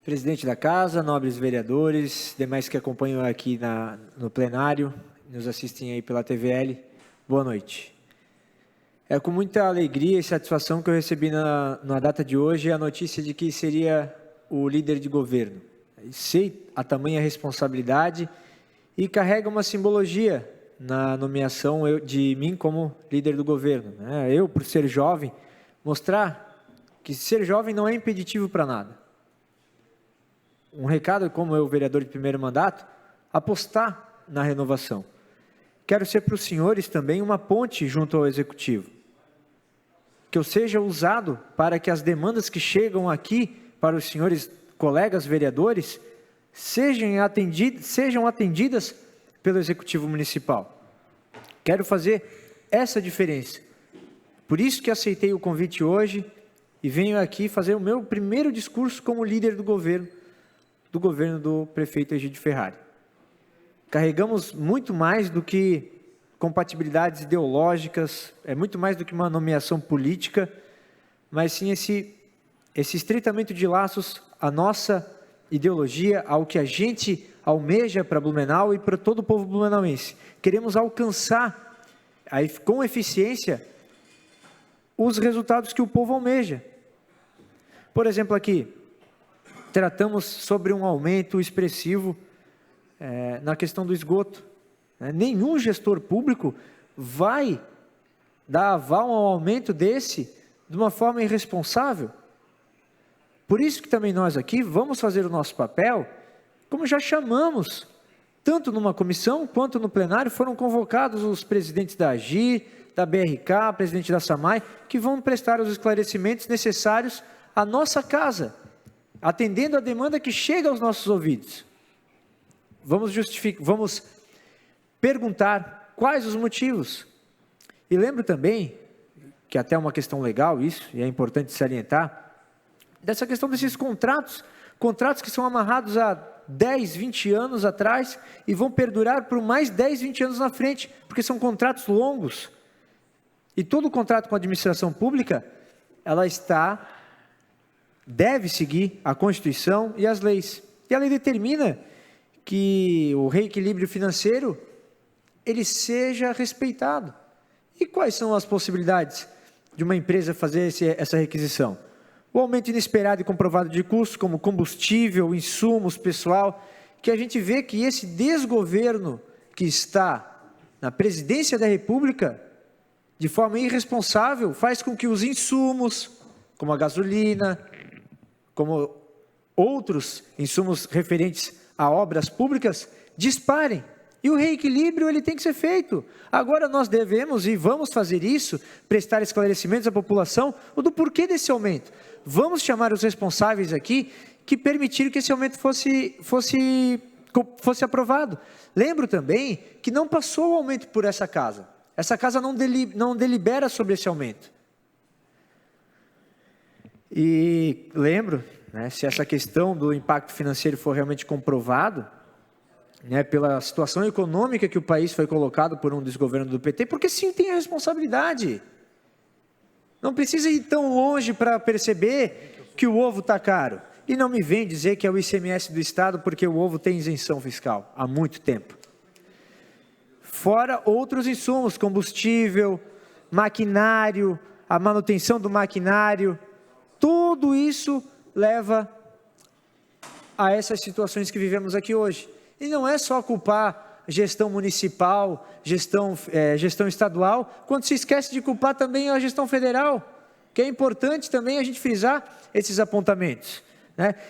Presidente da Casa, nobres vereadores, demais que acompanham aqui no plenário, nos assistem aí pela TVL, boa noite. É com muita alegria e satisfação que eu recebi na data de hoje a notícia de que seria o líder de governo. Sei a tamanha responsabilidade e carrega uma simbologia na nomeação de mim como líder do governo. Eu, por ser jovem, mostrar que ser jovem não é impeditivo para nada. Um recado, como eu, vereador de primeiro mandato, apostar na renovação. Quero ser para os senhores também uma ponte junto ao Executivo. Que eu seja usado para que as demandas que chegam aqui para os senhores colegas vereadores sejam atendidas pelo Executivo Municipal. Quero fazer essa diferença. Por isso que aceitei o convite hoje e venho aqui fazer o meu primeiro discurso como líder do governo do prefeito Egídio Ferrari. Carregamos muito mais do que compatibilidades ideológicas, é muito mais do que uma nomeação política, mas sim esse estreitamento de laços à nossa ideologia, ao que a gente almeja para Blumenau e para todo o povo blumenauense. Queremos alcançar com eficiência os resultados que o povo almeja. Por exemplo, aqui, tratamos sobre um aumento expressivo na questão do esgoto. Nenhum gestor público vai dar aval a um aumento desse de uma forma irresponsável. Por isso que também nós aqui vamos fazer o nosso papel, como já chamamos, tanto numa comissão quanto no plenário, foram convocados os presidentes da AGI, da BRK, presidente da SAMAI, que vão prestar os esclarecimentos necessários à nossa casa, atendendo a demanda que chega aos nossos ouvidos. Vamos perguntar quais os motivos. E lembro também, que até é uma questão legal isso, e é importante salientar, dessa questão desses contratos que são amarrados há 10, 20 anos atrás e vão perdurar por mais 10, 20 anos na frente, porque são contratos longos. E todo contrato com a administração pública, deve seguir a Constituição e as leis. E a lei determina que o reequilíbrio financeiro, ele seja respeitado. E quais são as possibilidades de uma empresa fazer essa requisição? O aumento inesperado e comprovado de custos, como combustível, insumos, pessoal, que a gente vê que esse desgoverno que está na presidência da República, de forma irresponsável, faz com que os insumos, como a gasolina, como outros insumos referentes a obras públicas, disparem. E o reequilíbrio ele tem que ser feito. Agora nós devemos, e vamos fazer isso, prestar esclarecimentos à população do porquê desse aumento. Vamos chamar os responsáveis aqui que permitiram que esse aumento fosse aprovado. Lembro também que não passou o aumento por essa casa. Essa casa não delibera sobre esse aumento. E lembro, se essa questão do impacto financeiro for realmente comprovado, pela situação econômica que o país foi colocado por um desgoverno do PT, porque sim, tem a responsabilidade. Não precisa ir tão longe para perceber que o ovo está caro. E não me vem dizer que é o ICMS do Estado, porque o ovo tem isenção fiscal há muito tempo. Fora outros insumos, combustível, maquinário, a manutenção do maquinário, tudo isso leva a essas situações que vivemos aqui hoje. E não é só culpar gestão municipal, gestão estadual, quando se esquece de culpar também a gestão federal, que é importante também a gente frisar esses apontamentos.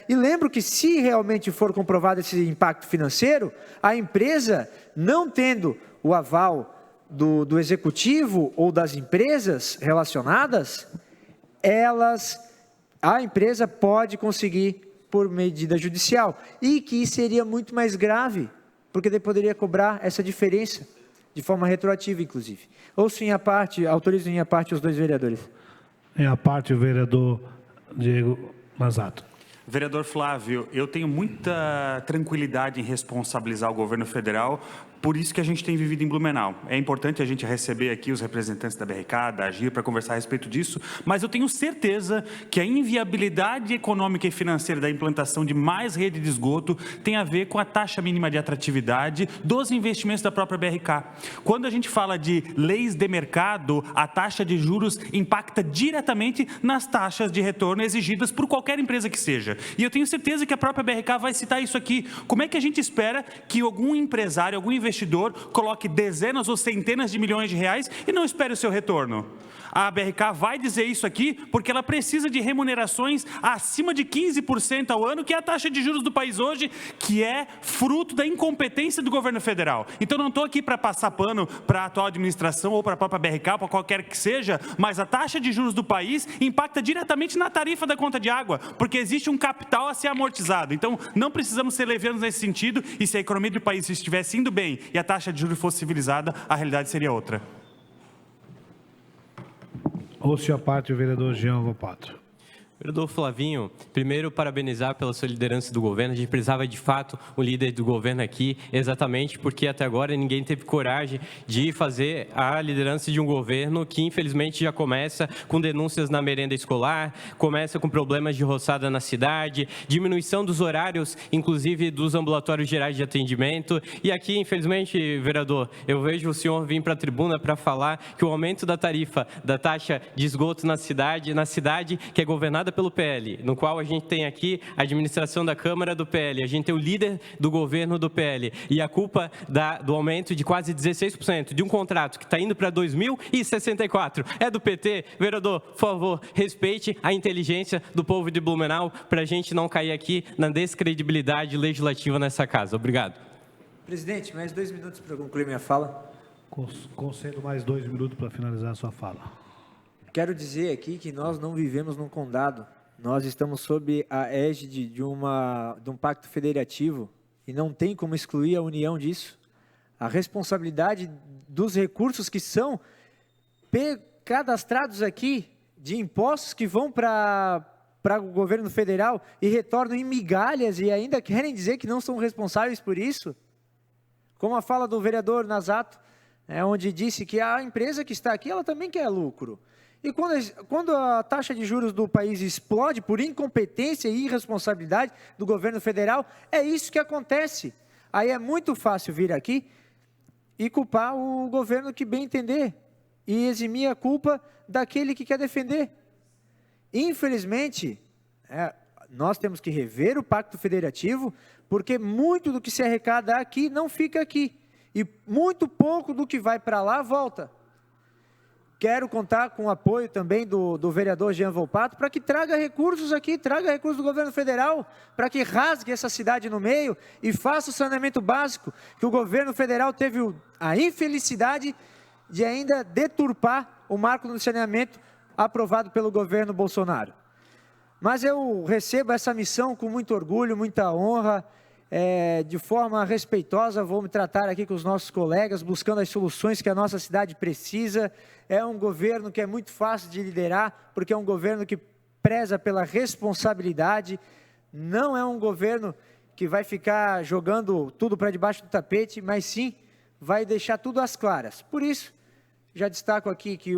E lembro que se realmente for comprovado esse impacto financeiro, a empresa, não tendo o aval do executivo ou das empresas relacionadas, a empresa pode conseguir por medida judicial, e que seria muito mais grave, porque ele poderia cobrar essa diferença, de forma retroativa, inclusive. Ouço em a parte, autorizo em a parte os dois vereadores. Em a parte, o vereador Diego Mazato. Vereador Flávio, eu tenho muita tranquilidade em responsabilizar o governo federal Por isso que a gente tem vivido em Blumenau. É importante a gente receber aqui os representantes da BRK, da AGIR, para conversar a respeito disso, mas eu tenho certeza que a inviabilidade econômica e financeira da implantação de mais rede de esgoto tem a ver com a taxa mínima de atratividade dos investimentos da própria BRK. Quando a gente fala de leis de mercado, a taxa de juros impacta diretamente nas taxas de retorno exigidas por qualquer empresa que seja. E eu tenho certeza que a própria BRK vai citar isso aqui. Como é que a gente espera que algum empresário, algum investidor coloque dezenas ou centenas de milhões de reais e não espere o seu retorno? A BRK vai dizer isso aqui porque ela precisa de remunerações acima de 15% ao ano, que é a taxa de juros do país hoje, que é fruto da incompetência do governo federal. Então não estou aqui para passar pano para a atual administração ou para a própria BRK, para qualquer que seja, mas a taxa de juros do país impacta diretamente na tarifa da conta de água, porque existe um capital a ser amortizado. Então não precisamos ser levianos nesse sentido, e se a economia do país estivesse indo bem e a taxa de juros fosse civilizada, a realidade seria outra. Ouça a parte o vereador Jean Volpato. Vereador Flavinho, primeiro parabenizar pela sua liderança do governo. A gente precisava de fato um líder do governo aqui, exatamente porque até agora ninguém teve coragem de fazer a liderança de um governo que infelizmente já começa com denúncias na merenda escolar, começa com problemas de roçada na cidade, diminuição dos horários, inclusive dos ambulatórios gerais de atendimento. E aqui, infelizmente, vereador, eu vejo o senhor vir para a tribuna para falar que o aumento da tarifa da taxa de esgoto na cidade que é governada pelo PL, no qual a gente tem aqui a administração da Câmara do PL, a gente tem o líder do governo do PL, e a culpa do aumento de quase 16% de um contrato que está indo para 2064 é do PT. Vereador, por favor, respeite a inteligência do povo de Blumenau para a gente não cair aqui na descredibilidade legislativa nessa casa. Obrigado. Presidente, mais 2 minutos para concluir minha fala. Concedo mais 2 minutos para finalizar a sua fala. Quero dizer aqui que nós não vivemos num condado, nós estamos sob a égide de um pacto federativo e não tem como excluir a União disso. A responsabilidade dos recursos que são cadastrados aqui, de impostos que vão para o governo federal e retornam em migalhas e ainda querem dizer que não são responsáveis por isso? Como a fala do vereador Nazato, onde disse que a empresa que está aqui, ela também quer lucro. E quando a taxa de juros do país explode por incompetência e irresponsabilidade do governo federal, é isso que acontece. Aí é muito fácil vir aqui e culpar o governo que bem entender e eximir a culpa daquele que quer defender. Infelizmente, nós temos que rever o pacto federativo, porque muito do que se arrecada aqui não fica aqui. E muito pouco do que vai para lá volta. Quero contar com o apoio também do vereador Jean Volpato para que traga recursos aqui, traga recursos do governo federal, para que rasgue essa cidade no meio e faça o saneamento básico, que o governo federal teve a infelicidade de ainda deturpar o marco do saneamento aprovado pelo governo Bolsonaro. Mas eu recebo essa missão com muito orgulho, muita honra, de forma respeitosa, vou me tratar aqui com os nossos colegas, buscando as soluções que a nossa cidade precisa. É um governo que é muito fácil de liderar, porque é um governo que preza pela responsabilidade, não é um governo que vai ficar jogando tudo para debaixo do tapete, mas sim vai deixar tudo às claras. Por isso, já destaco aqui que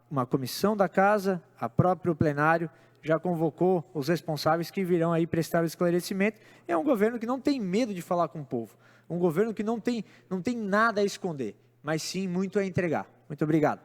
uma comissão da casa, a próprio plenário, já convocou os responsáveis que virão aí prestar o esclarecimento. É um governo que não tem medo de falar com o povo, um governo que não tem nada a esconder, mas sim muito a entregar. Muito obrigado.